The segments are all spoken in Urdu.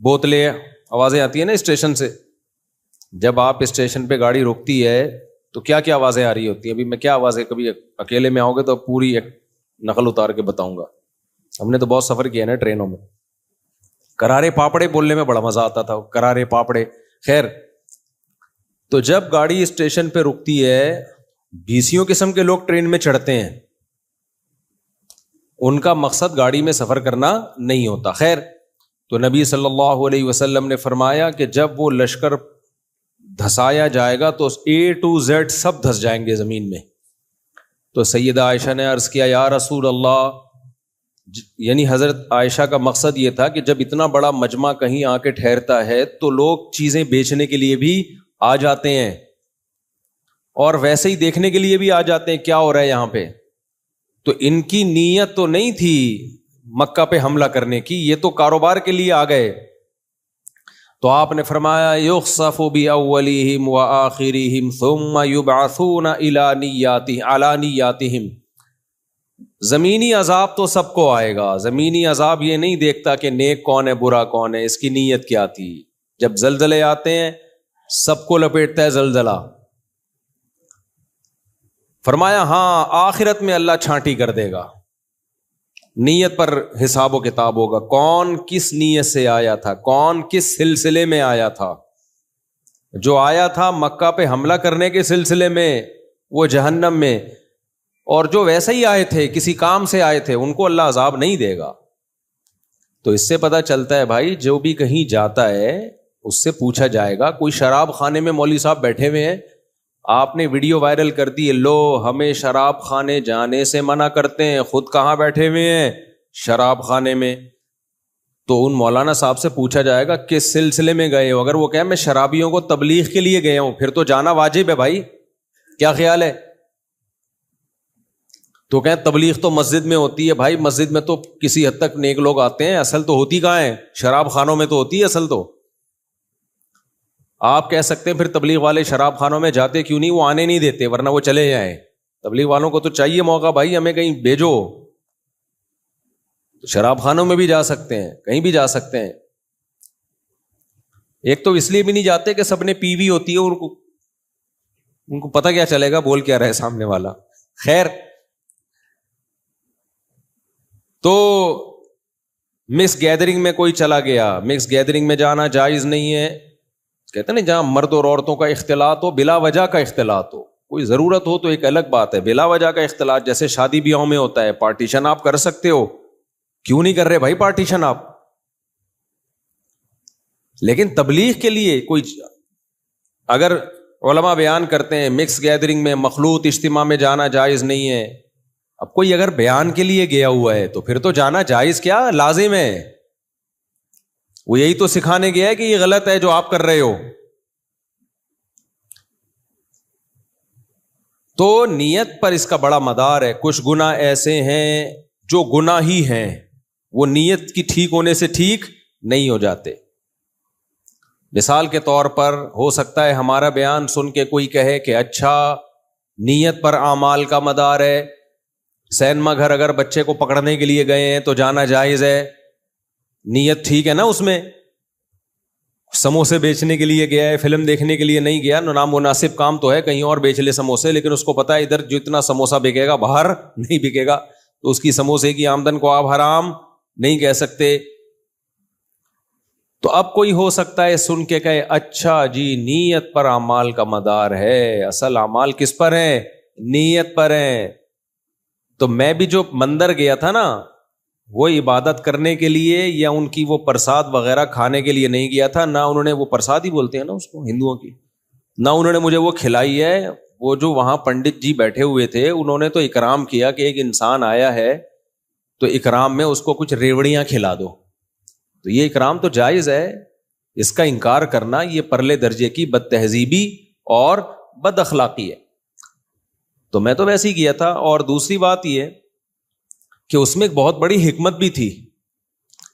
بوتلیں آوازیں آتی ہیں نا اسٹیشن سے. جب آپ اسٹیشن پہ گاڑی روکتی ہے تو کیا کیا آوازیں آ رہی ہوتی ہیں؟ ابھی میں کیا آوازیں، کبھی اکیلے میں آؤ گے تو پوری ایک نقل اتار کے بتاؤں گا. ہم نے تو بہت سفر کیا نا ٹرینوں میں. کرارے پاپڑے بولنے میں بڑا مزہ آتا تھا، کرارے پاپڑے. خیر، تو جب گاڑی اسٹیشن پہ رکتی ہے، بیسیوں قسم کے لوگ ٹرین میں چڑھتے ہیں. ان کا مقصد گاڑی میں سفر کرنا نہیں ہوتا. خیر، تو نبی صلی اللہ علیہ وسلم نے فرمایا کہ جب وہ لشکر دھسایا جائے گا تو A to Z سب دھس جائیں گے زمین میں. تو سیدہ عائشہ نے عرض کیا یا رسول اللہ، یعنی حضرت عائشہ کا مقصد یہ تھا کہ جب اتنا بڑا مجمع کہیں آ کے ٹھہرتا ہے تو لوگ چیزیں بیچنے کے لیے بھی آ جاتے ہیں اور ویسے ہی دیکھنے کے لیے بھی آ جاتے ہیں کیا ہو رہا ہے یہاں پہ. تو ان کی نیت تو نہیں تھی مکہ پہ حملہ کرنے کی، یہ تو کاروبار کے لیے آ گئے. تو آپ نے فرمایا یخسف باولہم وآخرہم ثم یبعثون علی نیاتہم. زمینی عذاب تو سب کو آئے گا. زمینی عذاب یہ نہیں دیکھتا کہ نیک کون ہے برا کون ہے، اس کی نیت کیا تھی. جب زلزلے آتے ہیں سب کو لپیٹتا ہے زلزلہ. فرمایا ہاں آخرت میں اللہ چھانٹی کر دے گا، نیت پر حساب و کتاب ہوگا. کون کس نیت سے آیا تھا، کون کس سلسلے میں آیا تھا. جو آیا تھا مکہ پہ حملہ کرنے کے سلسلے میں وہ جہنم میں، اور جو ویسے ہی آئے تھے کسی کام سے آئے تھے ان کو اللہ عذاب نہیں دے گا. تو اس سے پتہ چلتا ہے بھائی جو بھی کہیں جاتا ہے اس سے پوچھا جائے گا. کوئی شراب خانے میں مولوی صاحب بیٹھے ہوئے ہیں، آپ نے ویڈیو وائرل کر دی، لو ہمیں شراب خانے جانے سے منع کرتے ہیں، خود کہاں بیٹھے ہوئے ہیں؟ شراب خانے میں. تو ان مولانا صاحب سے پوچھا جائے گا کس سلسلے میں گئے ہو. اگر وہ کہیں میں شرابیوں کو تبلیغ کے لیے گیا ہوں، پھر تو جانا واجب ہے بھائی. کیا خیال ہے؟ تو کہیں تبلیغ تو مسجد میں ہوتی ہے. بھائی مسجد میں تو کسی حد تک نیک لوگ آتے ہیں، اصل تو ہوتی کہاں ہے؟ شراب خانوں میں تو ہوتی ہے اصل تو. آپ کہہ سکتے ہیں پھر تبلیغ والے شراب خانوں میں جاتے کیوں نہیں؟ وہ آنے نہیں دیتے ورنہ وہ چلے جائیں. تبلیغ والوں کو تو چاہیے موقع، بھائی ہمیں کہیں بھیجو. تو شراب خانوں میں بھی جا سکتے ہیں، کہیں بھی جا سکتے ہیں. ایک تو اس لیے بھی نہیں جاتے کہ سب نے پی وی ہوتی ہے، ان کو پتہ کیا چلے گا بول کیا رہے سامنے والا. خیر، تو مکس گیدرنگ میں کوئی چلا گیا، مکس گیدرنگ میں جانا جائز نہیں ہے. کہتے ہیں نا جہاں مرد اور عورتوں کا اختلاط ہو، بلا وجہ کا اختلاط ہو، کوئی ضرورت ہو تو ایک الگ بات ہے. بلا وجہ کا اختلاط جیسے شادی بیاہوں میں ہوتا ہے، پارٹیشن آپ کر سکتے ہو، کیوں نہیں کر رہے بھائی پارٹیشن آپ؟ لیکن تبلیغ کے لیے کوئی، اگر علماء بیان کرتے ہیں مکس گیدرنگ میں مخلوط اجتماع میں جانا جائز نہیں ہے. اب کوئی اگر بیان کے لیے گیا ہوا ہے تو پھر تو جانا جائز کیا لازم ہے. وہ یہی تو سکھانے گیا ہے کہ یہ غلط ہے جو آپ کر رہے ہو. تو نیت پر اس کا بڑا مدار ہے. کچھ گناہ ایسے ہیں جو گناہ ہی ہیں، وہ نیت کی ٹھیک ہونے سے ٹھیک نہیں ہو جاتے. مثال کے طور پر ہو سکتا ہے ہمارا بیان سن کے کوئی کہے کہ اچھا نیت پر اعمال کا مدار ہے، سینما گھر اگر بچے کو پکڑنے کے لیے گئے ہیں تو جانا جائز ہے، نیت ٹھیک ہے نا اس میں. سموسے بیچنے کے لیے گیا ہے، فلم دیکھنے کے لیے نہیں گیا، نامناسب کام تو ہے، کہیں اور بیچ لے سموسے، لیکن اس کو پتا ہے ادھر جتنا سموسہ بکے گا باہر نہیں بکے گا، تو اس کی سموسے کی آمدن کو آپ حرام نہیں کہہ سکتے. تو اب کوئی ہو سکتا ہے سن کے کہے اچھا جی نیت پر اعمال کا مدار ہے، اصل اعمال کس پر ہیں؟ نیت پر ہیں. تو میں بھی جو مندر گیا تھا نا وہ عبادت کرنے کے لیے یا ان کی وہ پرساد وغیرہ کھانے کے لیے نہیں گیا تھا. نہ انہوں نے وہ پرساد ہی بولتے ہیں نا اس کو ہندوؤں کی، نہ انہوں نے مجھے وہ کھلائی ہے. وہ جو وہاں پنڈت جی بیٹھے ہوئے تھے انہوں نے تو اکرام کیا کہ ایک انسان آیا ہے تو اکرام میں اس کو کچھ ریوڑیاں کھلا دو. تو یہ اکرام تو جائز ہے، اس کا انکار کرنا یہ پرلے درجے کی بد تہذیبی اور بد اخلاقی ہے. تو میں تو ویسے ہی کیا تھا. اور دوسری بات یہ کہ اس میں ایک بہت بڑی حکمت بھی تھی،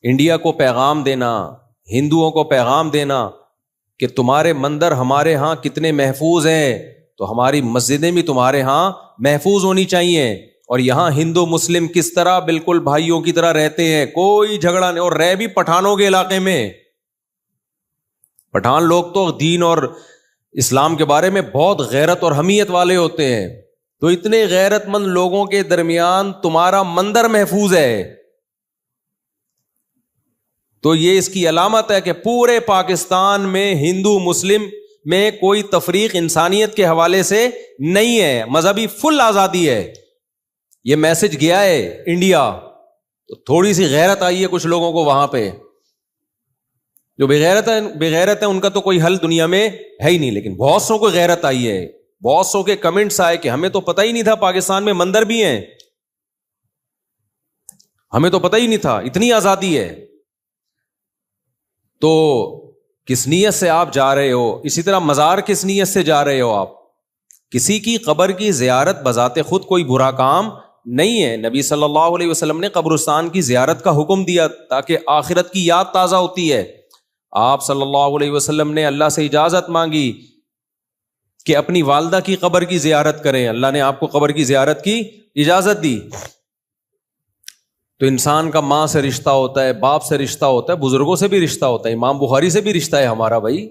انڈیا کو پیغام دینا، ہندوؤں کو پیغام دینا کہ تمہارے مندر ہمارے ہاں کتنے محفوظ ہیں، تو ہماری مسجدیں بھی تمہارے ہاں محفوظ ہونی چاہیے. اور یہاں ہندو مسلم کس طرح بالکل بھائیوں کی طرح رہتے ہیں، کوئی جھگڑا نہیں، اور رہ بھی پٹھانوں کے علاقے میں. پٹھان لوگ تو دین اور اسلام کے بارے میں بہت غیرت اور حمیت والے ہوتے ہیں، تو اتنے غیرت مند لوگوں کے درمیان تمہارا مندر محفوظ ہے، تو یہ اس کی علامت ہے کہ پورے پاکستان میں ہندو مسلم میں کوئی تفریق انسانیت کے حوالے سے نہیں ہے، مذہبی فل آزادی ہے. یہ میسج گیا ہے انڈیا، تو تھوڑی سی غیرت آئی ہے کچھ لوگوں کو وہاں پہ. جو بغیرت ہے ان کا تو کوئی حل دنیا میں ہے ہی نہیں، لیکن بہت سو کو غیرت آئی ہے. بہت سو کے کمنٹس آئے کہ ہمیں تو پتہ ہی نہیں تھا پاکستان میں مندر بھی ہیں، ہمیں تو پتہ ہی نہیں تھا، اتنی آزادی ہے. تو کس نیت سے آپ جا رہے ہو؟ اسی طرح مزار کس نیت سے جا رہے ہو؟ آپ کسی کی قبر کی زیارت بذات خود کوئی برا کام نہیں ہے. نبی صلی اللہ علیہ وسلم نے قبرستان کی زیارت کا حکم دیا تاکہ آخرت کی یاد تازہ ہوتی ہے. آپ صلی اللہ علیہ وسلم نے اللہ سے اجازت مانگی کہ اپنی والدہ کی قبر کی زیارت کریں، اللہ نے آپ کو قبر کی زیارت کی اجازت دی. تو انسان کا ماں سے رشتہ ہوتا ہے، باپ سے رشتہ ہوتا ہے، بزرگوں سے بھی رشتہ ہوتا ہے، امام بخاری سے بھی رشتہ ہے ہمارا بھائی.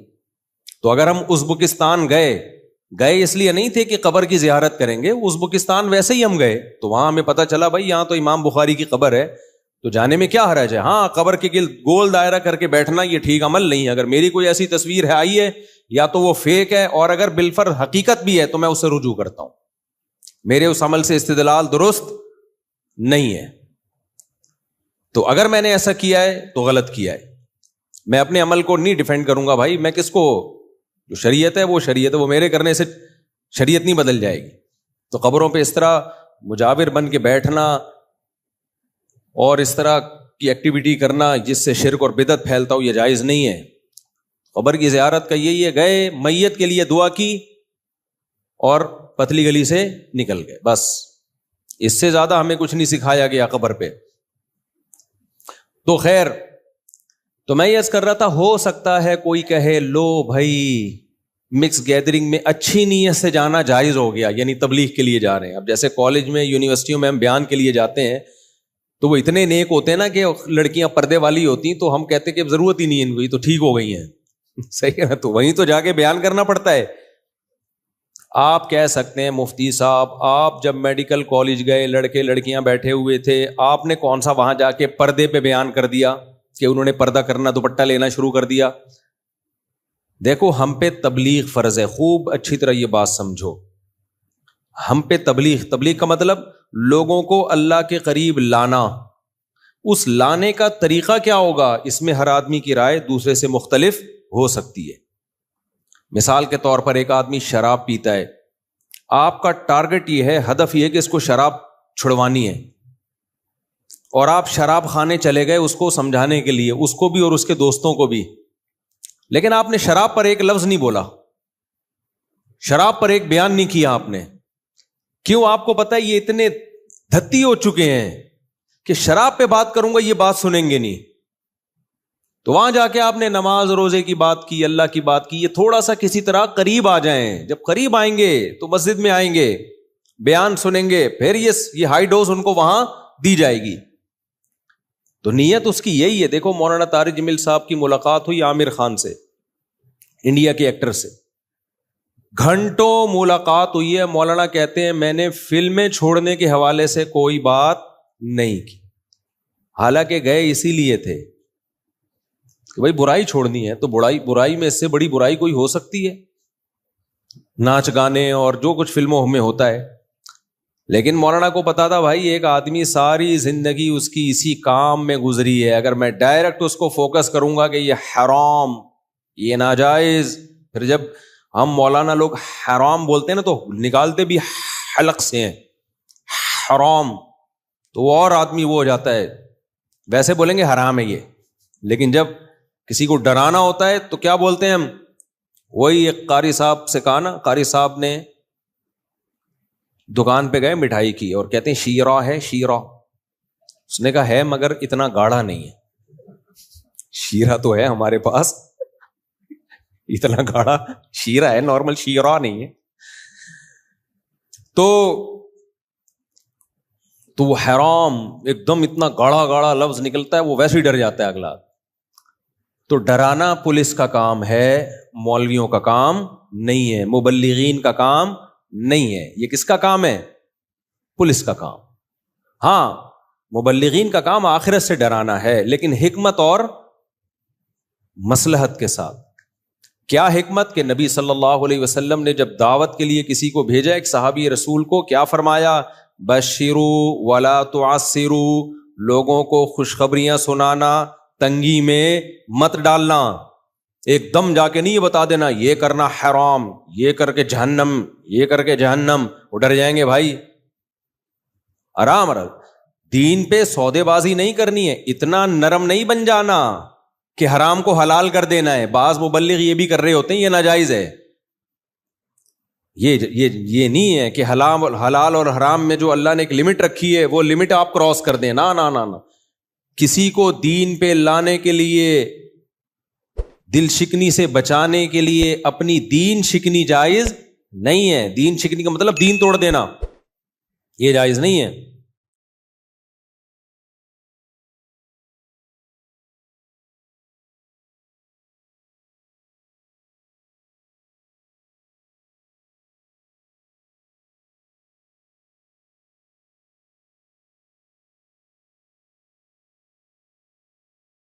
تو اگر ہم ازبکستان گئے اس لیے نہیں تھے کہ قبر کی زیارت کریں گے، ازبکستان ویسے ہی ہم گئے تو وہاں ہمیں پتہ چلا بھائی یہاں تو امام بخاری کی قبر ہے، تو جانے میں کیا حرج ہے. ہاں قبر کے گرد گول دائرہ کر کے بیٹھنا یہ ٹھیک عمل نہیں ہے. اگر میری کوئی ایسی تصویر ہے آئی ہے یا تو وہ فیک ہے، اور اگر بالفرض حقیقت بھی ہے تو میں اسے رجوع کرتا ہوں. میرے اس عمل سے استدلال درست نہیں ہے. تو اگر میں نے ایسا کیا ہے تو غلط کیا ہے. میں اپنے عمل کو نہیں ڈیفینڈ کروں گا بھائی، میں کس کو، جو شریعت ہے وہ شریعت ہے، وہ میرے کرنے سے شریعت نہیں بدل جائے گی. تو قبروں پہ اس طرح مجاور بن کے بیٹھنا اور اس طرح کی ایکٹیویٹی کرنا جس سے شرک اور بدعت پھیلتا ہو، یہ جائز نہیں ہے. قبر کی زیارت کا یہی ہے، گئے میت کے لیے دعا کی اور پتلی گلی سے نکل گئے، بس. اس سے زیادہ ہمیں کچھ نہیں سکھایا گیا قبر پہ. تو خیر، تو میں یہ عرض کر رہا تھا، ہو سکتا ہے کوئی کہے لو بھائی مکس گیدرنگ میں اچھی نیت سے جانا جائز ہو گیا، یعنی تبلیغ کے لیے جا رہے ہیں. اب جیسے کالج میں یونیورسٹیوں میں ہم بیان کے لیے جاتے ہیں تو وہ اتنے نیک ہوتے ہیں نا کہ لڑکیاں پردے والی ہوتی ہیں تو ہم کہتے ہیں کہ ضرورت ہی نہیں ہے ان کو، یہ تو ٹھیک ہو گئی ہیں. صحیح ہے، تو وہیں تو جا کے بیان کرنا پڑتا ہے. آپ کہہ سکتے ہیں مفتی صاحب آپ جب میڈیکل کالج گئے لڑکے لڑکیاں بیٹھے ہوئے تھے، آپ نے کون سا وہاں جا کے پردے پہ بیان کر دیا کہ انہوں نے پردہ کرنا، دوپٹہ لینا شروع کر دیا. دیکھو ہم پہ تبلیغ فرض ہے، خوب اچھی طرح یہ بات سمجھو. ہم پہ تبلیغ کا مطلب لوگوں کو اللہ کے قریب لانا. اس لانے کا طریقہ کیا ہوگا، اس میں ہر آدمی کی رائے دوسرے سے مختلف ہو سکتی ہے. مثال کے طور پر ایک آدمی شراب پیتا ہے، آپ کا ٹارگٹ یہ ہے، ہدف یہ ہے کہ اس کو شراب چھڑوانی ہے، اور آپ شراب خانے چلے گئے اس کو سمجھانے کے لیے، اس کو بھی اور اس کے دوستوں کو بھی. لیکن آپ نے شراب پر ایک لفظ نہیں بولا، شراب پر ایک بیان نہیں کیا آپ نے. کیوں؟ آپ کو پتا ہے یہ اتنے دھتی ہو چکے ہیں کہ شراب پہ بات کروں گا یہ بات سنیں گے نہیں. تو وہاں جا کے آپ نے نماز روزے کی بات کی، اللہ کی بات کی، یہ تھوڑا سا کسی طرح قریب آ جائیں. جب قریب آئیں گے تو مسجد میں آئیں گے، بیان سنیں گے، پھر یہ ہائی ڈوز ان کو وہاں دی جائے گی. تو نیت اس کی یہی ہے. دیکھو مولانا طارق جمیل صاحب کی ملاقات ہوئی عامر خان سے، انڈیا کے ایکٹر سے، گھنٹوں ملاقات ہوئی ہے. مولانا کہتے ہیں میں نے فلمیں چھوڑنے کے حوالے سے کوئی بات نہیں کی، حالانکہ گئے اسی لیے تھے کہ بھائی برائی چھوڑنی ہے. تو برائی میں اس سے بڑی برائی کوئی ہو سکتی ہے؟ ناچ گانے اور جو کچھ فلموں میں ہوتا ہے. لیکن مولانا کو پتا تھا بھائی ایک آدمی ساری زندگی اس کی اسی کام میں گزری ہے، اگر میں ڈائریکٹ اس کو فوکس کروں گا کہ یہ حرام، یہ ناجائز، پھر جب ہم مولانا لوگ حرام بولتے ہیں نا تو نکالتے بھی حلق سے ہیں حرام، تو وہ اور آدمی وہ ہو جاتا ہے. ویسے بولیں گے حرام ہے یہ، لیکن جب کسی کو ڈرانا ہوتا ہے تو کیا بولتے ہیں ہم؟ وہی ایک قاری صاحب سے کہا نا، قاری صاحب نے دکان پہ گئے مٹھائی کی اور کہتے ہیں شیرہ ہے شیرہ. اس نے کہا ہے مگر اتنا گاڑھا نہیں ہے. شیرہ تو ہے ہمارے پاس، اتنا گاڑھا شیرہ ہے، نارمل شیرہ نہیں ہے. تو وہ حرام ایک دم اتنا گاڑھا گاڑھا لفظ نکلتا ہے، وہ ویسے ہی ڈر جاتا ہے اگلا. تو ڈرانا پولیس کا کام ہے، مولویوں کا کام نہیں ہے، مبلغین کا کام نہیں ہے. یہ کس کا کام ہے؟ پولیس کا کام. ہاں مبلغین کا کام آخرت سے ڈرانا ہے، لیکن حکمت اور مصلحت کے ساتھ. کیا حکمت؟ کہ نبی صلی اللہ علیہ وسلم نے جب دعوت کے لیے کسی کو بھیجا، ایک صحابی رسول کو، کیا فرمایا؟ بشروا ولا تعسروا، لوگوں کو خوشخبریاں سنانا، تنگی میں مت ڈالنا. ایک دم جا کے نہیں یہ بتا دینا یہ کرنا حرام، یہ کر کے جہنم، یہ کر کے جہنم، وہ ڈر جائیں گے بھائی. آرام آرام، دین پہ سودے بازی نہیں کرنی ہے، اتنا نرم نہیں بن جانا کہ حرام کو حلال کر دینا ہے. بعض مبلغ یہ بھی کر رہے ہوتے ہیں، یہ ناجائز ہے. یہ نہیں ہے کہ حلال اور حرام میں جو اللہ نے ایک لمٹ رکھی ہے وہ لمٹ آپ کراس کر دیں. نا نا نا نا، کسی کو دین پہ لانے کے لیے، دل شکنی سے بچانے کے لیے اپنی دین شکنی جائز نہیں ہے. دین شکنی کا مطلب دین توڑ دینا، یہ جائز نہیں ہے.